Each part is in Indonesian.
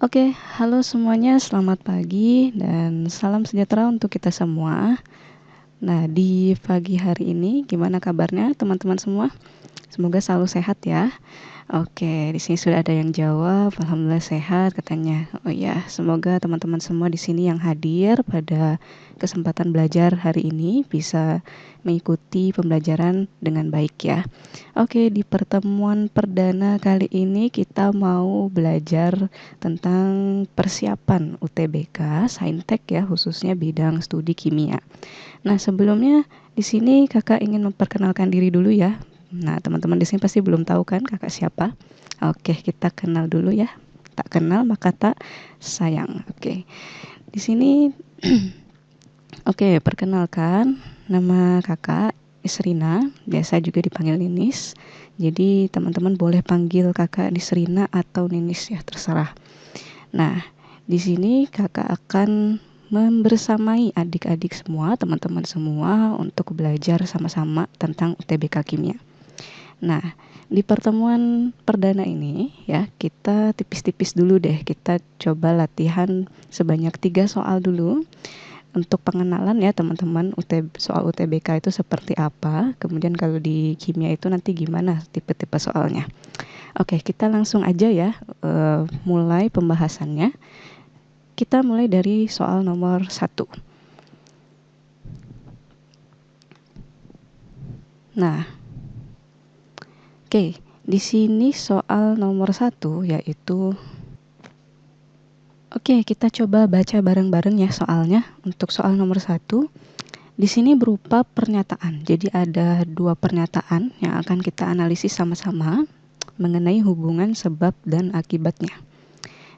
Oke, halo semuanya, selamat pagi dan salam sejahtera untuk kita semua. Nah, di pagi hari ini gimana kabarnya teman-teman semua? Semoga selalu sehat ya. Oke, di sini sudah ada yang jawab, alhamdulillah sehat katanya. Oh ya, semoga teman-teman semua di sini yang hadir pada kesempatan belajar hari ini bisa mengikuti pembelajaran dengan baik ya. Oke, di pertemuan perdana kali ini kita mau belajar tentang persiapan UTBK Saintek ya, khususnya bidang studi kimia. Nah, sebelumnya di sini Kakak ingin memperkenalkan diri dulu ya. Nah, teman-teman di sini pasti belum tahu kan Kakak siapa? Oke, kita kenal dulu ya. Tak kenal maka tak sayang. Oke. Di sini oke, perkenalkan nama Kakak Isrina, biasa juga dipanggil Ninis. Jadi, teman-teman boleh panggil Kakak Nisrina atau Ninis ya, terserah. Nah, di sini Kakak akan membersamai adik-adik semua, teman-teman semua untuk belajar sama-sama tentang UTBK Kimia. Nah, di pertemuan perdana ini ya, kita tipis-tipis dulu deh. Kita coba latihan sebanyak 3 soal dulu untuk pengenalan ya teman-teman, soal UTBK itu seperti apa. Kemudian kalau di kimia itu nanti gimana tipe-tipe soalnya. Oke, kita langsung aja ya mulai pembahasannya. Kita mulai dari soal nomor 1. Nah, oke, di sini soal nomor 1 yaitu oke, kita coba baca bareng-bareng ya soalnya. Untuk soal nomor 1, di sini berupa pernyataan. Jadi ada 2 pernyataan yang akan kita analisis sama-sama mengenai hubungan sebab dan akibatnya.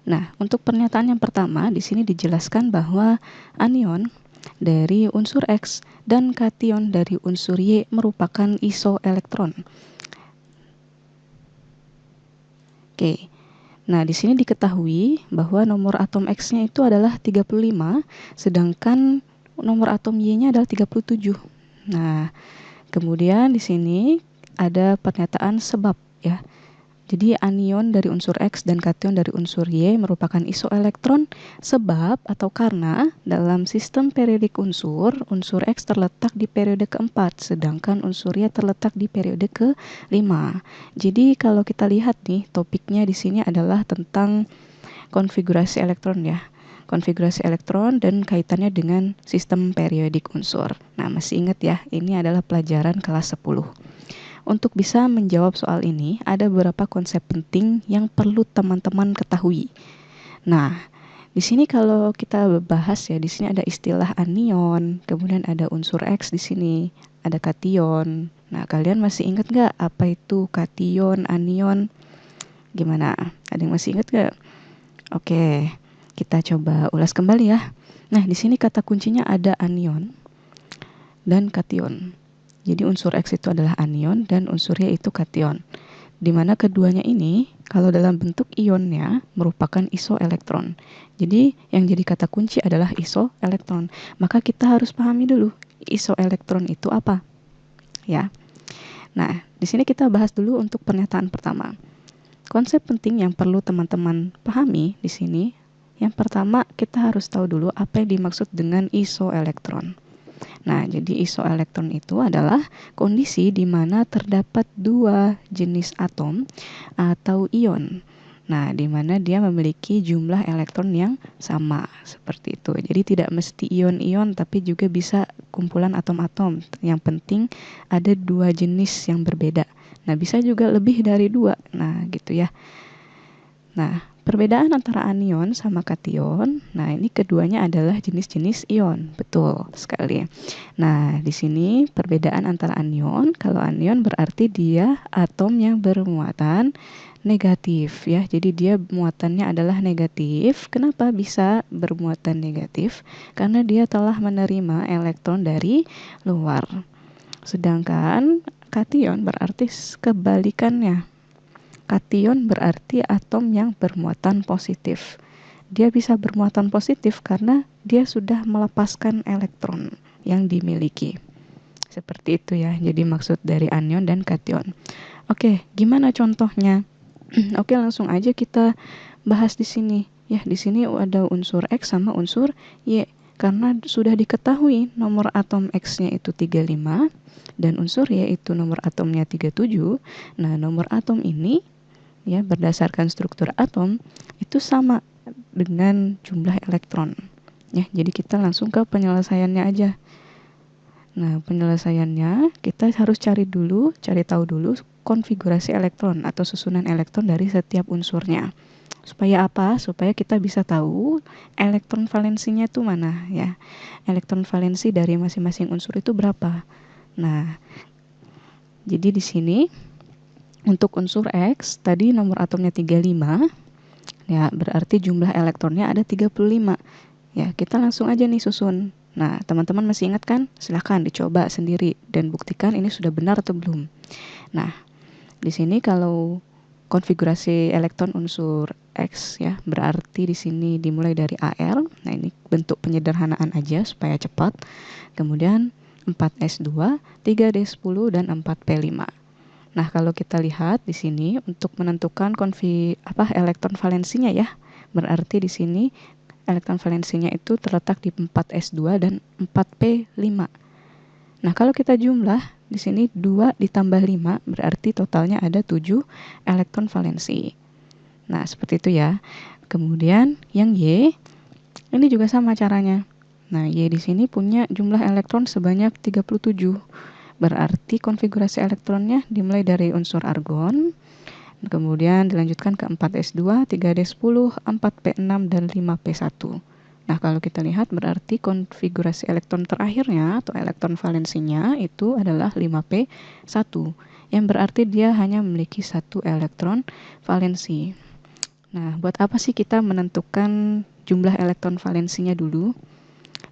Nah, untuk pernyataan yang pertama di sini dijelaskan bahwa anion dari unsur X dan kation dari unsur Y merupakan isoelektron. Oke. Nah, di sini diketahui bahwa nomor atom X-nya itu adalah 35, sedangkan nomor atom Y-nya adalah 37. Nah, kemudian di sini ada pernyataan sebab ya. Jadi anion dari unsur X dan kation dari unsur Y merupakan isoelektron sebab atau karena dalam sistem periodik unsur X terletak di periode keempat, sedangkan unsur Y terletak di periode kelima. Jadi kalau kita lihat nih, topiknya di sini adalah tentang konfigurasi elektron ya. Konfigurasi elektron dan kaitannya dengan sistem periodik unsur. Nah, masih ingat ya, ini adalah pelajaran kelas 10. Untuk bisa menjawab soal ini, ada beberapa konsep penting yang perlu teman-teman ketahui. Nah, di sini kalau kita bahas ya, di sini ada istilah anion, kemudian ada unsur X di sini, ada kation. Nah, kalian masih ingat nggak apa itu kation, anion? Gimana? Ada yang masih ingat nggak? Oke, kita coba ulas kembali ya. Nah, di sini kata kuncinya ada anion dan kation. Jadi unsur X itu adalah anion dan unsur Y itu kation. Di mana keduanya ini kalau dalam bentuk ionnya merupakan isoelektron. Jadi yang jadi kata kunci adalah isoelektron. Maka kita harus pahami dulu isoelektron itu apa. Ya. Nah, di sini kita bahas dulu untuk pernyataan pertama. Konsep penting yang perlu teman-teman pahami di sini, yang pertama kita harus tahu dulu apa yang dimaksud dengan isoelektron. Nah, jadi isoelektron itu adalah kondisi di mana terdapat 2 jenis atom atau ion. Nah, di mana dia memiliki jumlah elektron yang sama, seperti itu. Jadi tidak mesti ion-ion, tapi juga bisa kumpulan atom-atom. Yang penting ada 2 jenis yang berbeda. Nah, bisa juga lebih dari 2. Nah, gitu ya. Nah, perbedaan antara anion sama kation, nah ini keduanya adalah jenis-jenis ion, betul sekali. Nah, di sini perbedaan antara anion, kalau anion berarti dia atom yang bermuatan negatif ya. Jadi dia muatannya adalah negatif. Kenapa bisa bermuatan negatif? Karena dia telah menerima elektron dari luar. Sedangkan kation berarti kebalikannya. Kation berarti atom yang bermuatan positif. Dia bisa bermuatan positif karena dia sudah melepaskan elektron yang dimiliki. Seperti itu ya. Jadi maksud dari anion dan kation. Oke, gimana contohnya? Oke, langsung aja kita bahas di sini. Ya, di sini ada unsur X sama unsur Y. Karena sudah diketahui nomor atom X-nya itu 35 dan unsur Y itu nomor atomnya 37. Nah, nomor atom ini ya berdasarkan struktur atom itu sama dengan jumlah elektron. Ya, jadi kita langsung ke penyelesaiannya aja. Nah, penyelesaiannya kita harus cari tahu dulu konfigurasi elektron atau susunan elektron dari setiap unsurnya. Supaya apa? Supaya kita bisa tahu elektron valensinya itu mana ya. Elektron valensi dari masing-masing unsur itu berapa. Nah, jadi di sini untuk unsur X tadi nomor atomnya 35. Ya, berarti jumlah elektronnya ada 35. Ya, kita langsung aja nih susun. Nah, teman-teman masih ingat kan? Silahkan dicoba sendiri dan buktikan ini sudah benar atau belum. Nah, di sini kalau konfigurasi elektron unsur X ya, berarti di sini dimulai dari AR. Nah, ini bentuk penyederhanaan aja supaya cepat. Kemudian 4S2, 3D10 dan 4P5. Nah, kalau kita lihat di sini untuk menentukan elektron valensinya ya. Berarti di sini elektron valensinya itu terletak di 4S2 dan 4P5. Nah, kalau kita jumlah di sini 2 ditambah 5 berarti totalnya ada 7 elektron valensi. Nah, seperti itu ya. Kemudian yang Y ini juga sama caranya. Nah, Y di sini punya jumlah elektron sebanyak 37. Berarti konfigurasi elektronnya dimulai dari unsur argon, kemudian dilanjutkan ke 4S2, 3D10, 4P6, dan 5P1. Nah, kalau kita lihat berarti konfigurasi elektron terakhirnya atau elektron valensinya itu adalah 5P1. Yang berarti dia hanya memiliki satu elektron valensi. Nah, buat apa sih kita menentukan jumlah elektron valensinya dulu?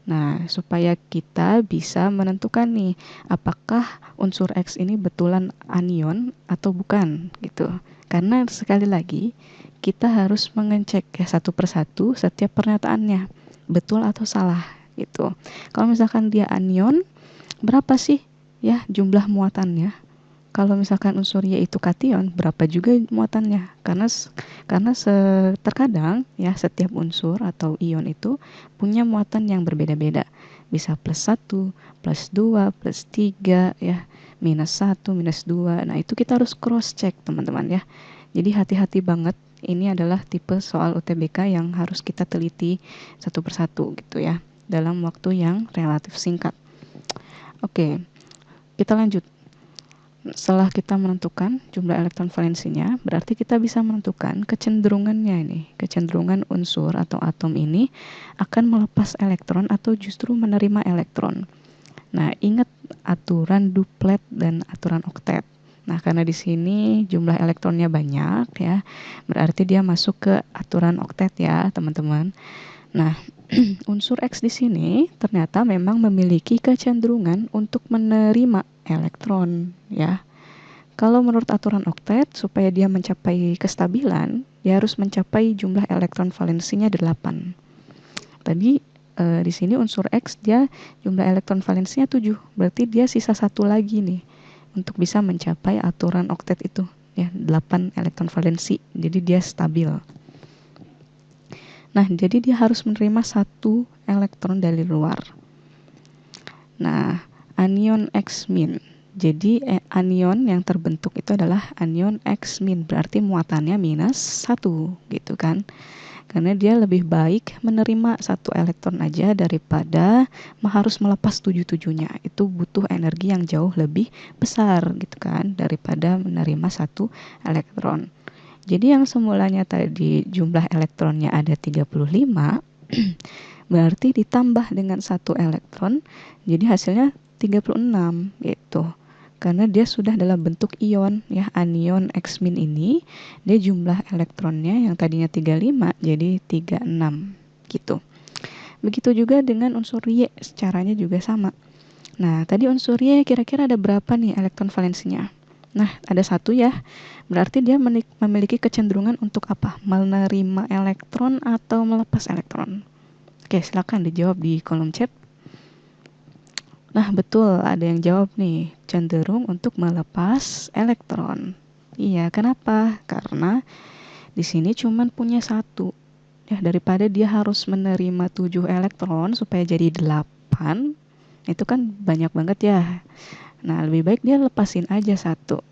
Nah, supaya kita bisa menentukan nih, apakah unsur X ini betulan anion atau bukan gitu. Karena sekali lagi, kita harus mengecek ya satu persatu setiap pernyataannya, betul atau salah gitu. Kalau misalkan dia anion, berapa sih ya jumlah muatannya? Kalau misalkan unsur Y itu kation, berapa juga muatannya? Karena terkadang ya setiap unsur atau ion itu punya muatan yang berbeda-beda. Bisa plus 1, plus 2, plus 3 ya, minus 1, minus 2. Nah, itu kita harus cross check, teman-teman ya. Jadi hati-hati banget. Ini adalah tipe soal UTBK yang harus kita teliti satu persatu gitu ya, dalam waktu yang relatif singkat. Oke, kita lanjut. Setelah kita menentukan jumlah elektron valensinya, berarti kita bisa menentukan kecenderungannya ini. Kecenderungan unsur atau atom ini akan melepas elektron atau justru menerima elektron. Nah, ingat aturan duplet dan aturan oktet. Nah, karena di sini jumlah elektronnya banyak ya, berarti dia masuk ke aturan oktet ya, teman-teman. Nah, unsur X di sini ternyata memang memiliki kecenderungan untuk menerima elektron ya. Kalau menurut aturan oktet, supaya dia mencapai kestabilan, dia harus mencapai jumlah elektron valensinya 8. Tadi di sini unsur X dia jumlah elektron valensinya 7. Berarti dia sisa satu lagi nih untuk bisa mencapai aturan oktet itu ya, 8 elektron valensi. Jadi dia stabil. Nah, jadi dia harus menerima satu elektron dari luar. Nah, anion X-min. Jadi anion yang terbentuk itu adalah anion X-min, berarti muatannya minus 1 gitu kan. Karena dia lebih baik menerima satu elektron aja daripada harus melepas 7-7-nya. Itu butuh energi yang jauh lebih besar gitu kan daripada menerima satu elektron. Jadi yang semulanya tadi jumlah elektronnya ada 35, berarti ditambah dengan satu elektron, jadi hasilnya 36 gitu. Karena dia sudah dalam bentuk ion ya, anion X- ini dia jumlah elektronnya yang tadinya 35 jadi 36 gitu. Begitu juga dengan unsur Y, caranya juga sama. Nah, tadi unsur Y kira-kira ada berapa nih elektron valensinya? Nah, ada satu ya. Berarti dia memiliki kecenderungan untuk apa? Menerima elektron atau melepas elektron. Oke, silakan dijawab di kolom chat. Nah, betul, ada yang jawab nih, cenderung untuk melepas elektron. Iya, kenapa? Karena di sini cuman punya satu. Ya, daripada dia harus menerima 7 elektron supaya jadi 8, itu kan banyak banget ya. Nah, lebih baik dia lepasin aja satu,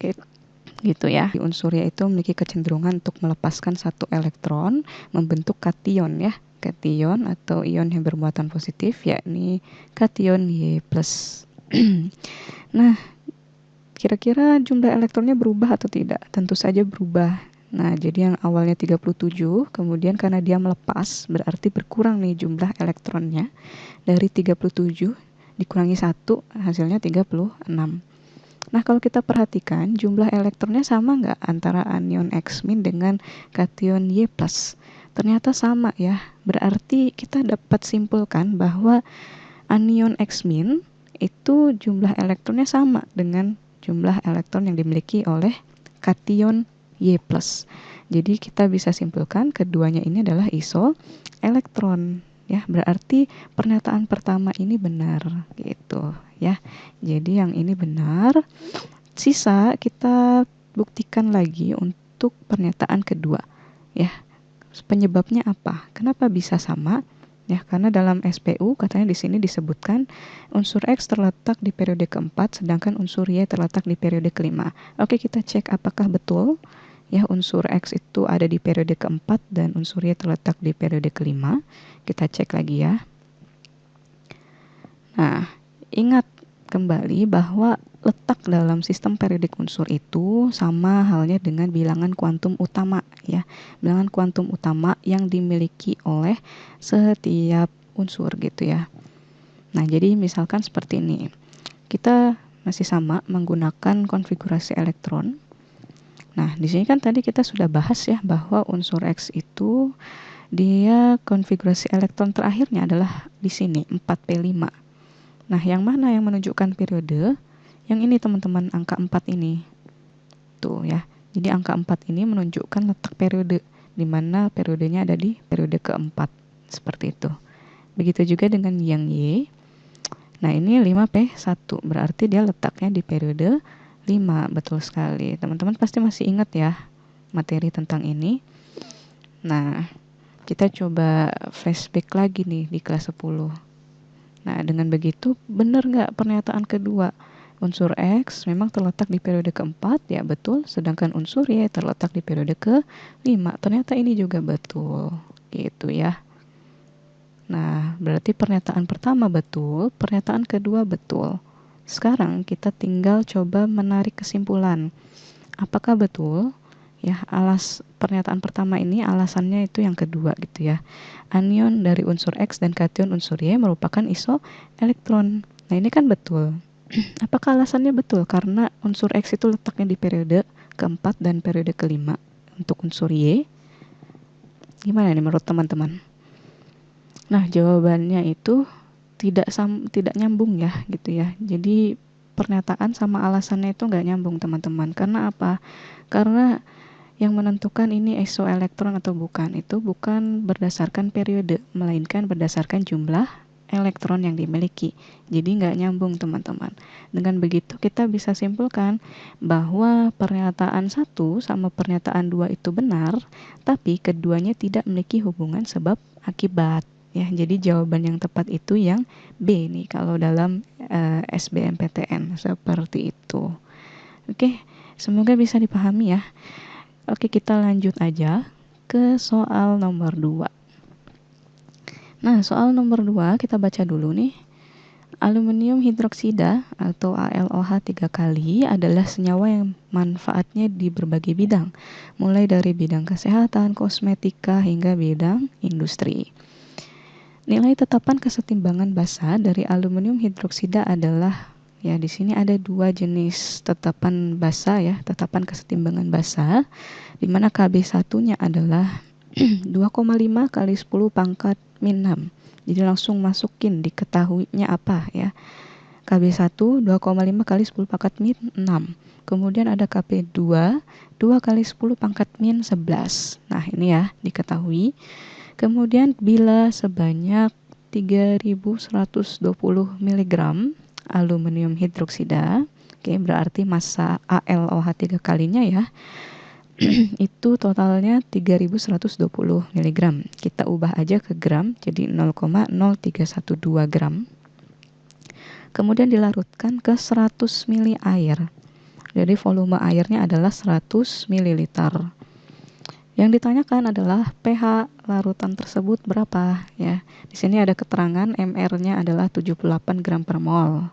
gitu ya. Unsur Y itu memiliki kecenderungan untuk melepaskan satu elektron, membentuk kation ya. Kation atau ion yang bermuatan positif, yakni kation Y+. Nah, kira-kira jumlah elektronnya berubah atau tidak? Tentu saja berubah. Nah, jadi yang awalnya 37, kemudian karena dia melepas, berarti berkurang nih jumlah elektronnya. Dari 37 dikurangi 1, hasilnya 36. Nah, kalau kita perhatikan, jumlah elektronnya sama nggak antara anion X- dengan kation Y+? Ternyata sama ya. Berarti kita dapat simpulkan bahwa anion X- itu jumlah elektronnya sama dengan jumlah elektron yang dimiliki oleh kation Y+. Jadi kita bisa simpulkan keduanya ini adalah isoelektron. Ya, berarti pernyataan pertama ini benar gitu ya. Jadi yang ini benar. Sisa kita buktikan lagi untuk pernyataan kedua. Ya, penyebabnya apa? Kenapa bisa sama? Ya, karena dalam SPU katanya di sini disebutkan unsur X terletak di periode keempat, sedangkan unsur Y terletak di periode kelima. Oke, kita cek apakah betul ya unsur X itu ada di periode keempat dan unsur Y terletak di periode kelima. Kita cek lagi ya. Nah, ingat kembali bahwa letak dalam sistem periodik unsur itu sama halnya dengan bilangan kuantum utama ya. Bilangan kuantum utama yang dimiliki oleh setiap unsur gitu ya. Nah, jadi misalkan seperti ini. Kita masih sama menggunakan konfigurasi elektron. Nah, di sini kan tadi kita sudah bahas ya bahwa unsur X itu dia konfigurasi elektron terakhirnya adalah di sini 4p5. Nah, yang mana yang menunjukkan periode? Yang ini teman-teman, angka 4 ini. Tuh ya. Jadi angka 4 ini menunjukkan letak periode, di mana periodenya ada di periode keempat. Seperti itu. Begitu juga dengan yang Y. Nah, ini 5p1, berarti dia letaknya di periode 5. Betul sekali. Teman-teman pasti masih ingat ya materi tentang ini. Nah, kita coba flashback lagi nih di kelas 10. Nah, dengan begitu, benar nggak pernyataan kedua? Unsur X memang terletak di periode keempat, ya betul. Sedangkan unsur Y terletak di periode kelima. Ternyata ini juga betul. Gitu ya. Nah, berarti pernyataan pertama betul, pernyataan kedua betul. Sekarang kita tinggal coba menarik kesimpulan. Apakah betul? Ya, pernyataan pertama ini alasannya itu yang kedua gitu ya. Anion dari unsur X dan kation unsur Y merupakan isoelektron. Nah, ini kan betul. Apakah alasannya betul? Karena unsur X itu letaknya di periode keempat dan periode kelima. Untuk unsur Y, gimana nih menurut teman-teman? Nah, jawabannya itu tidak nyambung ya gitu ya. Jadi pernyataan sama alasannya itu nggak nyambung teman-teman. Karena apa? Karena yang menentukan ini isoelektron atau bukan itu bukan berdasarkan periode, melainkan berdasarkan jumlah elektron yang dimiliki. Jadi nggak nyambung teman-teman. Dengan begitu kita bisa simpulkan bahwa pernyataan 1 sama pernyataan 2 itu benar, tapi keduanya tidak memiliki hubungan sebab akibat. Ya, jadi jawaban yang tepat itu yang B nih kalau dalam SBMPTN seperti itu. Oke, semoga bisa dipahami ya. Oke, kita lanjut aja ke soal nomor 2. Nah, soal nomor 2 kita baca dulu nih. Aluminium hidroksida atau AlOH 3 kali adalah senyawa yang manfaatnya di berbagai bidang, mulai dari bidang kesehatan, kosmetika, hingga bidang industri. Nilai tetapan kesetimbangan basa dari aluminium hidroksida adalah, ya di sini ada 2 jenis tetapan basa ya, tetapan kesetimbangan basa, di mana KB1-nya adalah 2,5 kali 10 pangkat min 6. Jadi langsung masukin diketahuinya apa ya. KB1 2,5 kali 10 pangkat min 6. Kemudian ada KB2 2 kali 10 pangkat min 11. Nah, ini ya diketahui. Kemudian bila sebanyak 3120 mg aluminium hidroksida, oke, berarti massa AlOH 3 kalinya ya, itu totalnya 3120 mg. Kita ubah aja ke gram, jadi 0,0312 gram. Kemudian dilarutkan ke 100 ml air. Jadi volume airnya adalah 100 ml. Yang ditanyakan adalah pH larutan tersebut berapa ya. Di sini ada keterangan MR-nya adalah 78 gram per mol.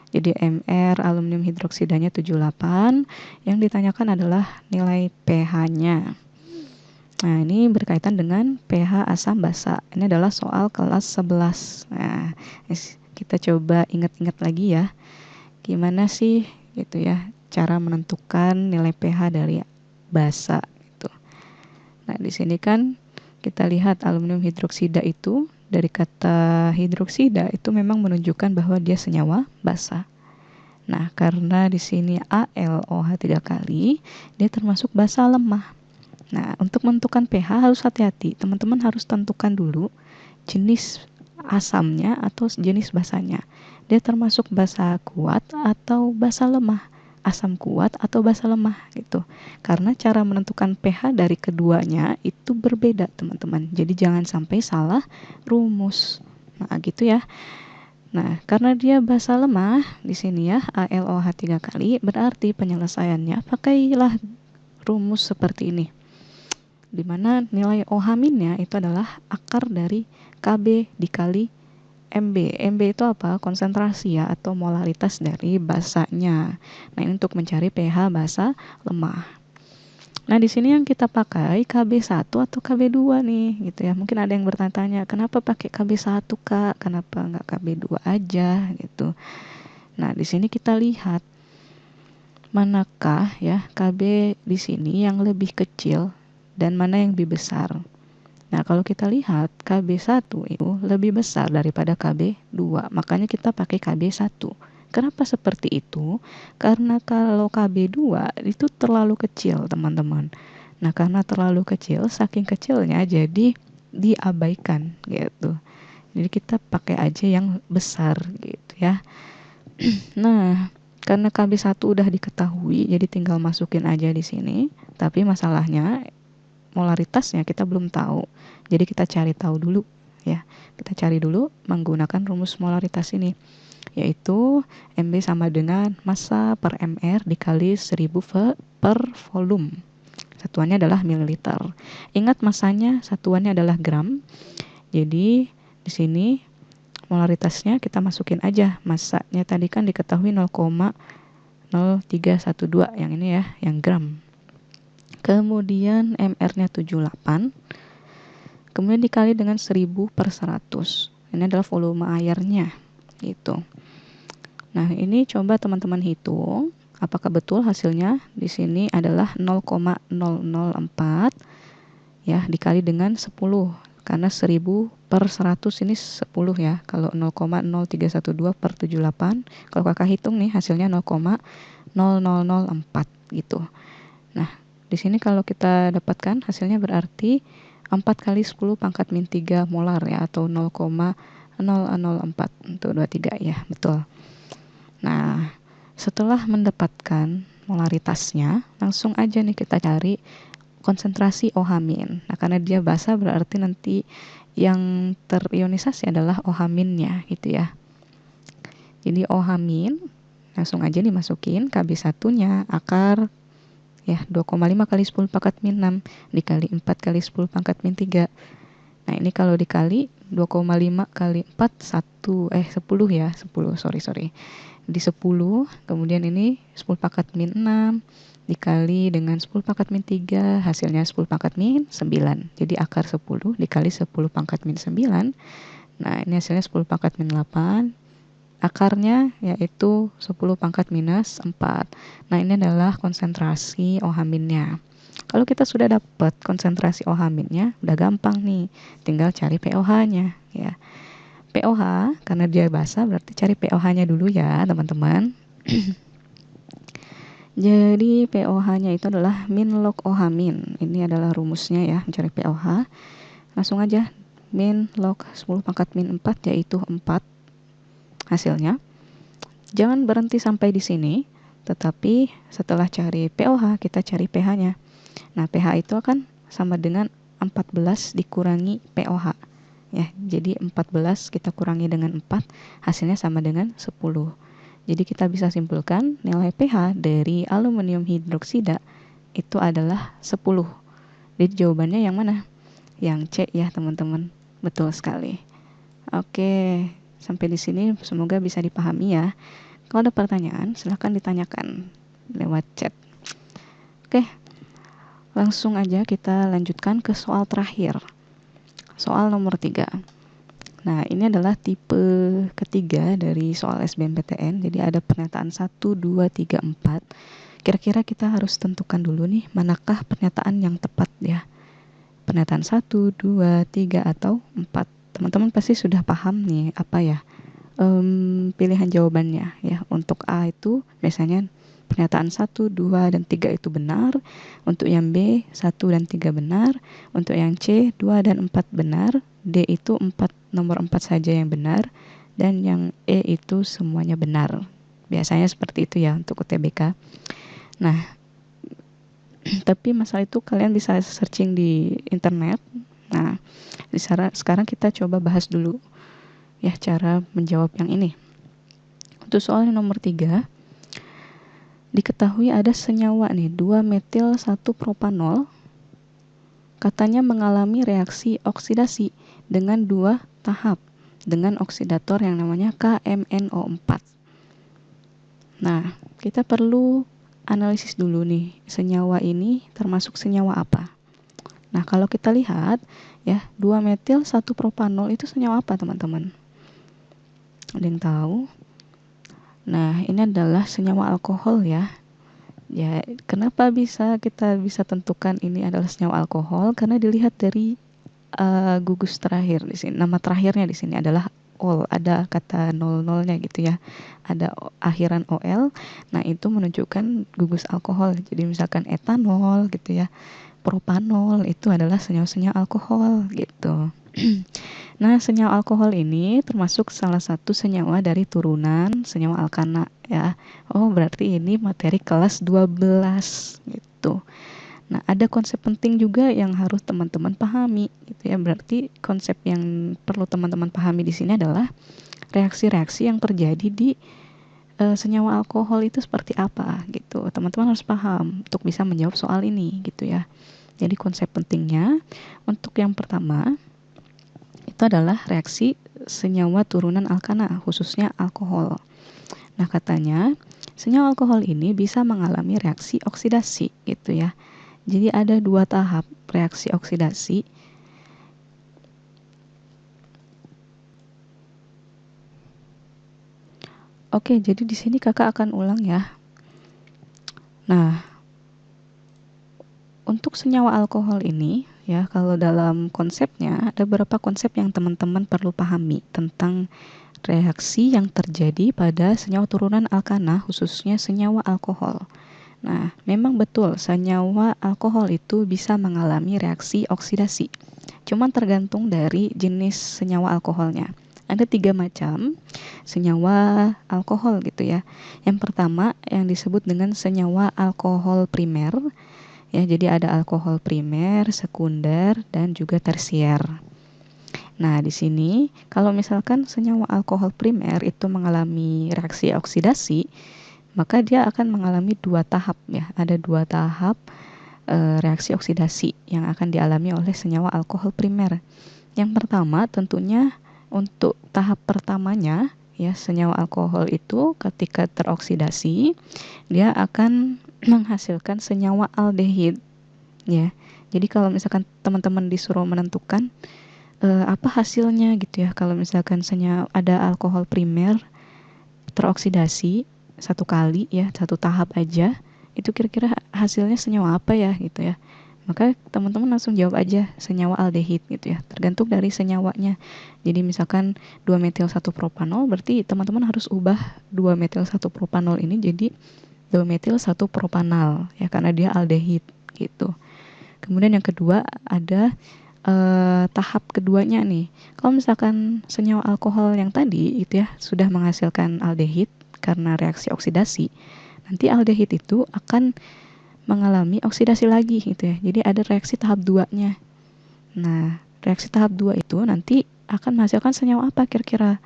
Jadi MR aluminium hidroksidanya 78. Yang ditanyakan adalah nilai pH-nya. Nah, ini berkaitan dengan pH asam basa. Ini adalah soal kelas 11. Nah, kita coba ingat-ingat lagi ya. Gimana sih gitu ya cara menentukan nilai pH dari basa gitu. Nah, di sini kan kita lihat aluminium hidroksida itu dari kata hidroksida itu memang menunjukkan bahwa dia senyawa basa. Nah, karena di sini ALOH 3 kali, dia termasuk basa lemah. Nah, untuk menentukan pH harus hati-hati. Teman-teman harus tentukan dulu jenis asamnya atau jenis basanya. Dia termasuk basa kuat atau basa lemah. Asam kuat atau basa lemah gitu. Karena cara menentukan pH dari keduanya itu berbeda, teman-teman. Jadi jangan sampai salah rumus. Nah, gitu ya. Nah, karena dia basa lemah di sini ya, ALOH 3 kali, berarti penyelesaiannya pakailah rumus seperti ini. Di mana nilai OH-nya itu adalah akar dari KB dikali MB. MB itu apa? Konsentrasi ya, atau molaritas dari basanya. Nah, ini untuk mencari pH basa lemah. Nah, di sini yang kita pakai KB1 atau KB2 nih, gitu ya. Mungkin ada yang bertanya-tanya, kenapa pakai KB1, Kak? Kenapa nggak KB2 aja, gitu. Nah, di sini kita lihat manakah ya KB di sini yang lebih kecil dan mana yang lebih besar. Nah, kalau kita lihat KB1 itu lebih besar daripada KB2, makanya kita pakai KB1. Kenapa seperti itu? Karena kalau KB2 itu terlalu kecil, teman-teman. Nah, karena terlalu kecil, saking kecilnya jadi diabaikan gitu. Jadi kita pakai aja yang besar gitu ya. Nah, karena KB1 udah diketahui, jadi tinggal masukin aja di sini. Tapi masalahnya molaritasnya kita belum tahu. Jadi kita cari tahu dulu ya. Kita cari dulu menggunakan rumus molaritas ini, yaitu MB sama dengan massa per MR dikali 1000 per volume. Satuannya adalah mililiter. Ingat masanya satuannya adalah gram. Jadi di sini molaritasnya kita masukin aja. Massanya tadi kan diketahui 0,0312 yang ini ya, yang gram. Kemudian MR-nya 78. Kemudian dikali dengan 1000 per 100. Ini adalah volume airnya gitu. Nah, ini coba teman-teman hitung apakah betul hasilnya di sini adalah 0,004 ya dikali dengan 10. Karena 1000 per 100 ini 10 ya. Kalau 0,0312 per 78, kalau kakak hitung nih hasilnya 0,0004 gitu. Nah, di sini kalau kita dapatkan hasilnya berarti 4 kali 10 pangkat min 3 molar ya, atau 0,004 untuk 23 ya, betul. Nah, setelah mendapatkan molaritasnya, langsung aja nih kita cari konsentrasi OH-. Nah, karena dia basa berarti nanti yang terionisasi adalah OH-nya gitu ya. Jadi OH- langsung aja dimasukin KB1-nya akar ya 2,5 kali 10 pangkat min 6 dikali 4 kali 10 pangkat min 3. Nah, ini kalau dikali 2,5 kali 4 10 ya, 10 sorry. Di 10, kemudian ini 10 pangkat min 6 dikali dengan 10 pangkat min 3, hasilnya 10 pangkat min 9. Jadi akar 10 dikali 10 pangkat min 9. Nah, ini hasilnya 10 pangkat min 8. Akarnya yaitu 10 pangkat minus 4. Nah, ini adalah konsentrasi OH-nya. Kalau kita sudah dapat konsentrasi OH-nya, udah gampang nih. Tinggal cari pOH-nya ya. pOH, karena dia basa berarti cari pOH-nya dulu ya, teman-teman. Jadi pOH-nya itu adalah min log OH-. Ini adalah rumusnya ya, mencari pOH. Langsung aja min log 10 pangkat min 4 yaitu 4 hasilnya. Jangan berhenti sampai di sini, tetapi setelah cari pOH kita cari pH-nya. Nah, pH itu akan sama dengan 14 dikurangi pOH. Ya, jadi 14 kita kurangi dengan 4, hasilnya sama dengan 10. Jadi kita bisa simpulkan nilai pH dari aluminium hidroksida itu adalah 10. Jadi jawabannya yang mana? Yang C ya, teman-teman. Betul sekali. Oke, sampai di sini semoga bisa dipahami ya. Kalau ada pertanyaan, silahkan ditanyakan lewat chat. Oke, langsung aja kita lanjutkan ke soal terakhir. Soal nomor 3. Nah, ini adalah tipe ketiga dari soal SBMPTN. Jadi ada pernyataan 1, 2, 3, 4. Kira-kira kita harus tentukan dulu nih, manakah pernyataan yang tepat ya. Pernyataan 1, 2, 3, atau 4. Teman-teman pasti sudah paham nih apa ya pilihan jawabannya ya. Untuk A itu biasanya pernyataan 1, 2, dan 3 itu benar. Untuk yang B, 1 dan 3 benar. Untuk yang C, 2 dan 4 benar. D itu nomor 4 saja yang benar. Dan yang E itu semuanya benar. Biasanya seperti itu ya untuk UTBK. Nah, tapi masalah itu kalian bisa searching di internet. Nah, sekarang kita coba bahas dulu ya cara menjawab yang ini. Untuk soal yang nomor 3, diketahui ada senyawa nih 2-metil 1-propanol katanya mengalami reaksi oksidasi dengan 2 tahap dengan oksidator yang namanya KMNO4. Nah, kita perlu analisis dulu nih, senyawa ini termasuk senyawa apa. Nah, kalau kita lihat ya, 2-metil 1-propanol itu senyawa apa, teman-teman? Ada yang tahu? Nah, ini adalah senyawa alkohol ya. Ya, kenapa kita bisa tentukan ini adalah senyawa alkohol? Karena dilihat dari gugus terakhir di sini. Nama terakhirnya di sini adalah ol, ada kata 00-nya gitu ya. Ada akhiran OL. Nah, itu menunjukkan gugus alkohol. Jadi misalkan etanol gitu ya. Propanol itu adalah senyawa-senyawa alkohol gitu. Nah, senyawa alkohol ini termasuk salah satu senyawa dari turunan senyawa alkana ya. Oh, berarti ini materi kelas 12 gitu. Nah, ada konsep penting juga yang harus teman-teman pahami gitu ya. Berarti konsep yang perlu teman-teman pahami di sini adalah reaksi-reaksi yang terjadi di senyawa alkohol itu seperti apa gitu. Teman-teman harus paham untuk bisa menjawab soal ini gitu ya. Jadi konsep pentingnya untuk yang pertama itu adalah reaksi senyawa turunan alkana, khususnya alkohol. Nah, katanya senyawa alkohol ini bisa mengalami reaksi oksidasi gitu ya. Jadi ada 2 tahap reaksi oksidasi. Oke, jadi di sini kakak akan ulang ya. Nah, untuk senyawa alkohol ini ya, kalau dalam konsepnya ada beberapa konsep yang teman-teman perlu pahami tentang reaksi yang terjadi pada senyawa turunan alkana, khususnya senyawa alkohol. Nah, memang betul senyawa alkohol itu bisa mengalami reaksi oksidasi. Cuman tergantung dari jenis senyawa alkoholnya. Ada 3 macam senyawa alkohol gitu ya. Yang pertama yang disebut dengan senyawa alkohol primer. Ya, jadi ada alkohol primer, sekunder, dan juga tersier. Nah, di sini kalau misalkan senyawa alkohol primer itu mengalami reaksi oksidasi, maka dia akan mengalami 2 tahap ya. Ada 2 tahap reaksi oksidasi yang akan dialami oleh senyawa alkohol primer. Yang pertama tentunya untuk tahap pertamanya ya, senyawa alkohol itu ketika teroksidasi dia akan menghasilkan senyawa aldehid ya. Jadi kalau misalkan teman-teman disuruh menentukan apa hasilnya gitu ya, kalau misalkan ada alkohol primer teroksidasi satu kali ya, satu tahap aja, itu kira-kira hasilnya senyawa apa ya gitu ya. Maka teman-teman langsung jawab aja senyawa aldehid gitu ya, tergantung dari senyawanya. Jadi misalkan 2-metil-1-propanol, berarti teman-teman harus ubah 2-metil-1-propanol ini jadi 2-metil-1-propanal ya, karena dia aldehid gitu. Kemudian yang kedua ada tahap keduanya nih. Kalau misalkan senyawa alkohol yang tadi itu ya sudah menghasilkan aldehid karena reaksi oksidasi, nanti aldehid itu akan mengalami oksidasi lagi gitu ya. Jadi ada reaksi tahap 2-nya. Nah, reaksi tahap 2 itu nanti akan menghasilkan senyawa apa kira-kira?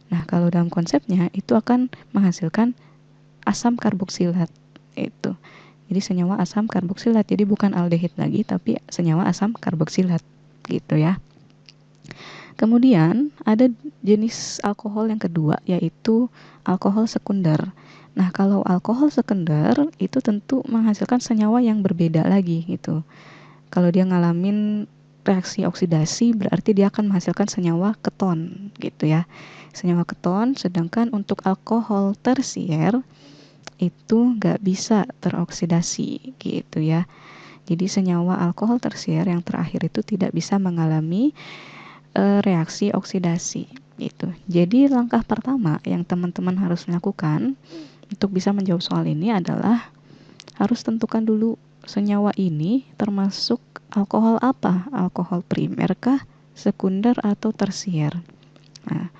Nah, kalau dalam konsepnya itu akan menghasilkan asam karboksilat itu. Jadi senyawa asam karboksilat. Jadi bukan aldehid lagi tapi senyawa asam karboksilat gitu ya. Kemudian ada jenis alkohol yang kedua yaitu alkohol sekunder. Nah, kalau alkohol sekunder itu tentu menghasilkan senyawa yang berbeda lagi gitu. Kalau dia ngalamin reaksi oksidasi berarti dia akan menghasilkan senyawa keton gitu ya. Senyawa keton, sedangkan untuk alkohol tersier itu nggak bisa teroksidasi gitu ya. Jadi senyawa alkohol tersier yang terakhir itu tidak bisa mengalami reaksi oksidasi gitu. Jadi langkah pertama yang teman-teman harus lakukan untuk bisa menjawab soal ini adalah harus tentukan dulu senyawa ini termasuk alkohol apa? Alkohol primer kah, sekunder atau tersier? Nah,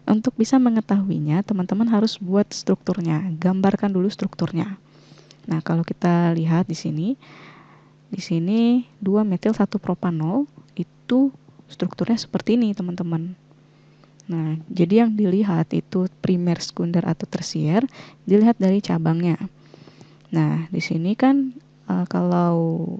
untuk bisa mengetahuinya, teman-teman harus buat strukturnya, gambarkan dulu strukturnya. Nah, kalau kita lihat di sini 2 metil 1 propanol itu strukturnya seperti ini, teman-teman. Nah, jadi yang dilihat itu primer, sekunder atau tersier, dilihat dari cabangnya. Nah, di sini kan kalau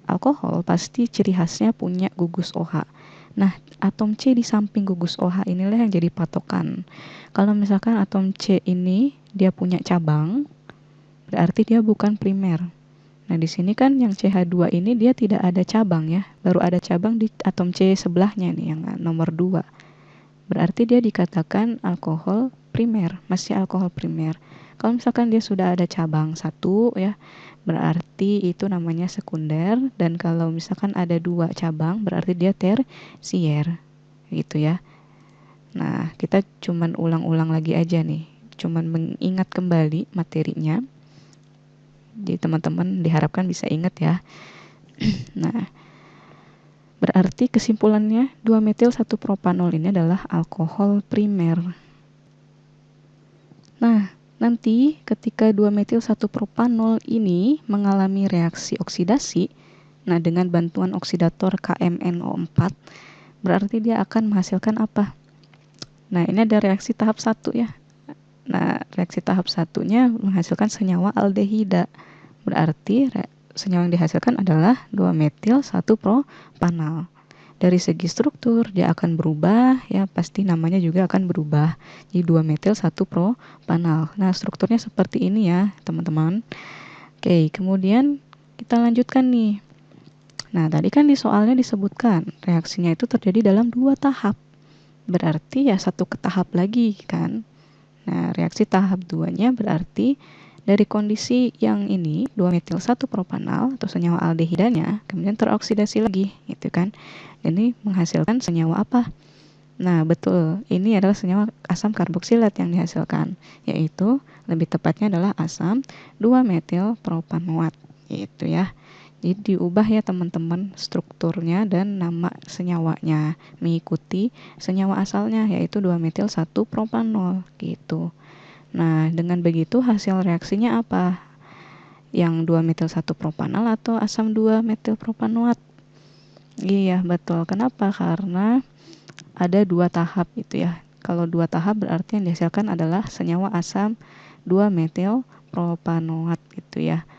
alkohol pasti ciri khasnya punya gugus OH. Nah, atom C di samping gugus OH inilah yang jadi patokan. Kalau misalkan atom C ini dia punya cabang, berarti dia bukan primer. Nah, di sini kan yang CH2 ini dia tidak ada cabang ya, baru ada cabang di atom C sebelahnya nih yang nomor 2. Berarti dia dikatakan alkohol primer, masih alkohol primer. Kalau misalkan dia sudah ada cabang 1 ya, berarti itu namanya sekunder, dan kalau misalkan ada 2 cabang berarti dia tersier gitu ya. Nah, kita cuman ulang-ulang lagi aja nih, cuman mengingat kembali materinya. Jadi teman-teman diharapkan bisa ingat ya. Nah, berarti kesimpulannya 2 metil 1 propanol ini adalah alkohol primer. Nah, nanti ketika 2 metil 1 propanol ini mengalami reaksi oksidasi, nah dengan bantuan oksidator KMNO4, berarti dia akan menghasilkan apa? Nah, ini ada reaksi tahap 1 ya. Nah, reaksi tahap 1-nya menghasilkan senyawa aldehida. Berarti senyawa yang dihasilkan adalah 2 metil 1 propanol. Dari segi struktur dia akan berubah ya, pasti namanya juga akan berubah. Jadi 2 metil 1 propanol. Nah, strukturnya seperti ini ya, teman-teman. Oke, kemudian kita lanjutkan nih. Nah, tadi kan di soalnya disebutkan reaksinya itu terjadi dalam 2 tahap. Berarti ya 1 tahap lagi kan. Nah, reaksi tahap 2-nya berarti dari kondisi yang ini 2 metil 1 propanol atau senyawa aldehidanya kemudian teroksidasi lagi gitu kan. Ini menghasilkan senyawa apa? Nah, betul. Ini adalah senyawa asam karboksilat yang dihasilkan, yaitu lebih tepatnya adalah asam 2 metil propanoat gitu ya. Jadi diubah ya teman-teman strukturnya dan nama senyawanya mengikuti senyawa asalnya yaitu 2 metil 1 propanol gitu. Nah, dengan begitu hasil reaksinya apa? Yang 2 metil 1 propanol atau asam 2 metil propanoat? Iya, betul. Kenapa? Karena ada 2 tahap gitu ya. Kalau 2 tahap berarti yang dihasilkan adalah senyawa asam 2 metil propanoat gitu ya.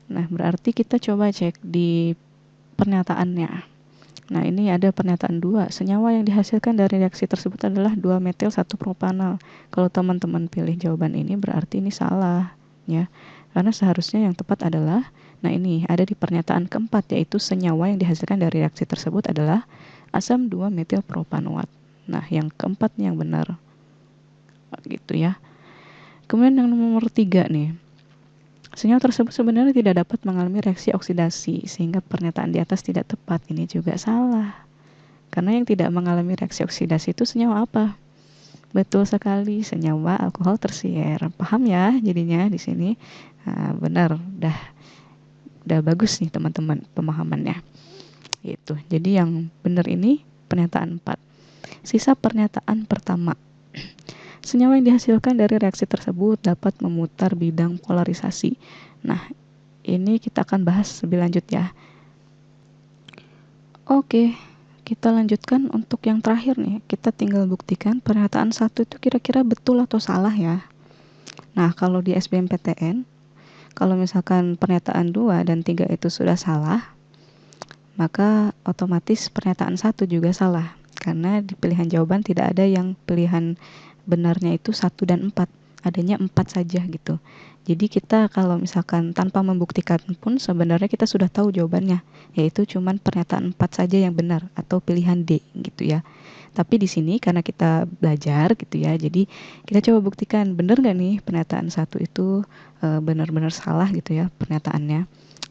Nah, berarti kita coba cek di pernyataannya. Nah, ini ada pernyataan 2. Senyawa yang dihasilkan dari reaksi tersebut adalah 2 metil 1 propanol. Kalau teman-teman pilih jawaban ini berarti ini salah ya. Karena seharusnya yang tepat adalah, nah ini ada di pernyataan keempat, yaitu senyawa yang dihasilkan dari reaksi tersebut adalah asam 2 metil propanoat. Nah, yang keempat nih yang benar. Gitu ya. Kemudian yang nomor 3 nih. Senyawa tersebut sebenarnya tidak dapat mengalami reaksi oksidasi, sehingga pernyataan di atas tidak tepat. Ini juga salah. Karena yang tidak mengalami reaksi oksidasi itu senyawa apa? Betul sekali, senyawa alkohol tersier. Paham ya jadinya di sini? Nah, benar, udah bagus nih teman-teman pemahamannya. Gitu. Jadi yang benar ini pernyataan 4. Sisa pernyataan pertama. Senyawa yang dihasilkan dari reaksi tersebut dapat memutar bidang polarisasi. Nah, ini kita akan bahas lebih lanjut ya. Oke, kita lanjutkan untuk yang terakhir nih. Kita tinggal buktikan pernyataan 1 itu kira-kira betul atau salah ya. Nah, kalau di SBMPTN, kalau misalkan pernyataan 2 dan 3 itu sudah salah, maka otomatis pernyataan 1 juga salah. Karena di pilihan jawaban tidak ada yang pilihan benarnya itu 1 dan 4. Adanya 4 saja gitu. Jadi kita kalau misalkan tanpa membuktikan pun sebenarnya kita sudah tahu jawabannya. Yaitu cuman pernyataan 4 saja yang benar atau pilihan D gitu ya. Tapi di sini karena kita belajar gitu ya. Jadi kita coba buktikan benar nggak nih pernyataan 1 itu benar-benar salah gitu ya pernyataannya.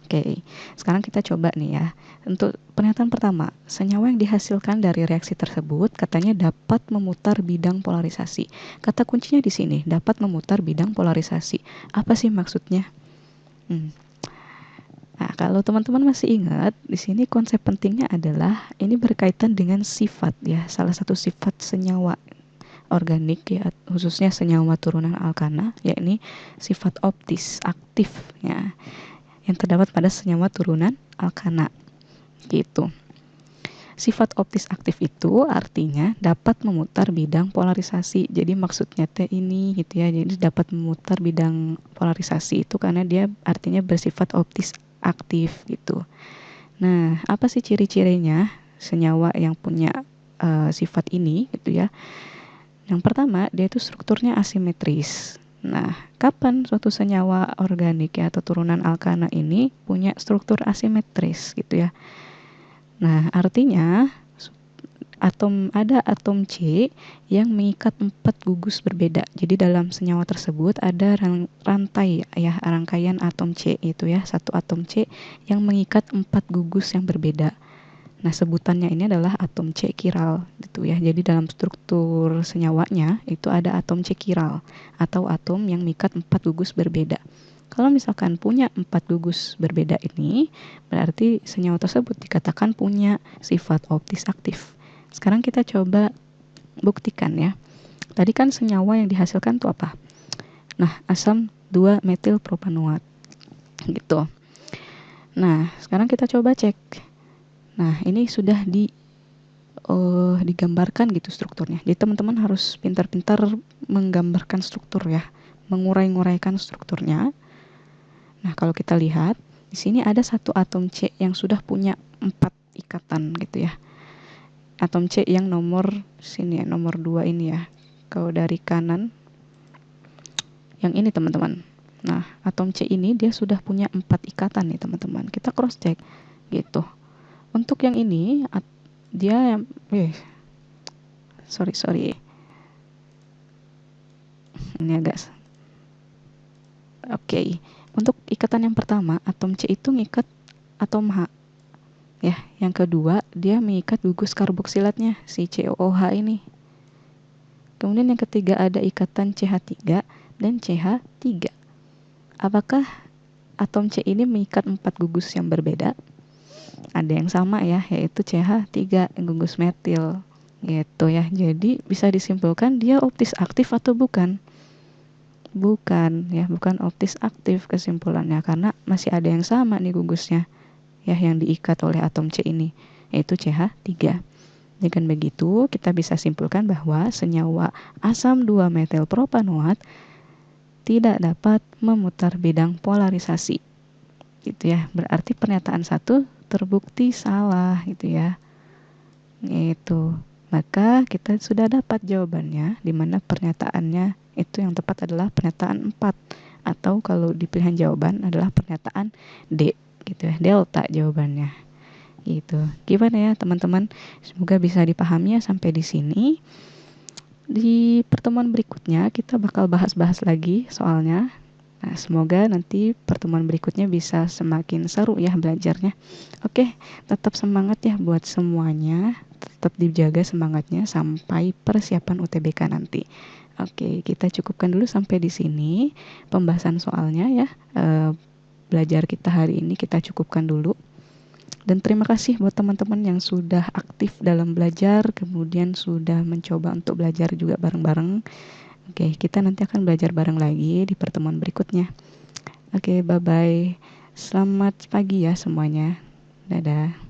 Oke, sekarang kita coba nih ya. Untuk pernyataan pertama, senyawa yang dihasilkan dari reaksi tersebut katanya dapat memutar bidang polarisasi. Kata kuncinya di sini, dapat memutar bidang polarisasi. Apa sih maksudnya? Nah, kalau teman-teman masih ingat, di sini konsep pentingnya adalah ini berkaitan dengan sifat ya, salah satu sifat senyawa organik ya, khususnya senyawa turunan alkana, yakni sifat optis aktif ya, yang terdapat pada senyawa turunan alkana gitu. Sifat optis aktif itu artinya dapat memutar bidang polarisasi. Jadi maksudnya teh ini gitu ya. Jadi dapat memutar bidang polarisasi itu karena dia artinya bersifat optis aktif gitu. Nah, apa sih ciri-cirinya senyawa yang punya sifat ini gitu ya? Yang pertama, dia itu strukturnya asimetris. Nah, kapan suatu senyawa organik ya atau turunan alkana ini punya struktur asimetris gitu ya? Nah, artinya ada atom C yang mengikat 4 gugus berbeda. Jadi dalam senyawa tersebut ada rantai ya, rangkaian atom C itu ya, satu atom C yang mengikat 4 gugus yang berbeda. Nah, sebutannya ini adalah atom C kiral gitu ya. Jadi dalam struktur senyawanya itu ada atom C kiral atau atom yang mengikat 4 gugus berbeda. Kalau misalkan punya 4 gugus berbeda ini, berarti senyawa tersebut dikatakan punya sifat optis aktif. Sekarang kita coba buktikan ya. Tadi kan senyawa yang dihasilkan itu apa? Nah, asam 2-metil propanoat gitu. Nah, sekarang kita coba cek. Nah, ini sudah digambarkan gitu strukturnya. Jadi teman-teman harus pintar-pintar menggambarkan struktur ya, mengurai-nguraikan strukturnya. Nah, kalau kita lihat, di sini ada satu atom C yang sudah punya 4 ikatan gitu ya. Atom C yang nomor sini ya, nomor 2 ini ya. Kalau dari kanan, yang ini teman-teman. Nah, atom C ini dia sudah punya 4 ikatan nih teman-teman. Kita cross check gitu. Untuk yang ini, dia sorry. Ini agak Oke. Untuk ikatan yang pertama, atom C itu ngikat atom H. Ya, yang kedua, dia mengikat gugus karboksilatnya, si COOH ini. Kemudian yang ketiga ada ikatan CH3 dan CH3. Apakah atom C ini mengikat 4 gugus yang berbeda? Ada yang sama ya, yaitu CH3, gugus metil. Gitu ya. Jadi bisa disimpulkan dia optis aktif atau bukan? Bukan optis aktif kesimpulannya karena masih ada yang sama nih gugusnya ya yang diikat oleh atom C ini, yaitu CH3. Dengan begitu kita bisa simpulkan bahwa senyawa asam 2-metil propanoat tidak dapat memutar bidang polarisasi gitu ya. Berarti pernyataan 1 terbukti salah gitu ya. Itu. Maka kita sudah dapat jawabannya, di mana pernyataannya itu yang tepat adalah pernyataan 4 atau kalau di pilihan jawaban adalah pernyataan D gitu ya, delta jawabannya gitu. Gimana ya teman-teman, semoga bisa dipahami ya sampai di sini. Di pertemuan berikutnya kita bakal bahas-bahas lagi soalnya. Nah, semoga nanti pertemuan berikutnya bisa semakin seru ya belajarnya. Oke, tetap semangat ya buat semuanya. Tetap dijaga semangatnya sampai persiapan UTBK nanti. Oke, kita cukupkan dulu sampai di sini pembahasan soalnya ya. Belajar kita hari ini kita cukupkan dulu. Dan terima kasih buat teman-teman yang sudah aktif dalam belajar, kemudian sudah mencoba untuk belajar juga bareng-bareng. Oke, kita nanti akan belajar bareng lagi di pertemuan berikutnya. Oke, bye-bye. Selamat pagi ya semuanya. Dadah.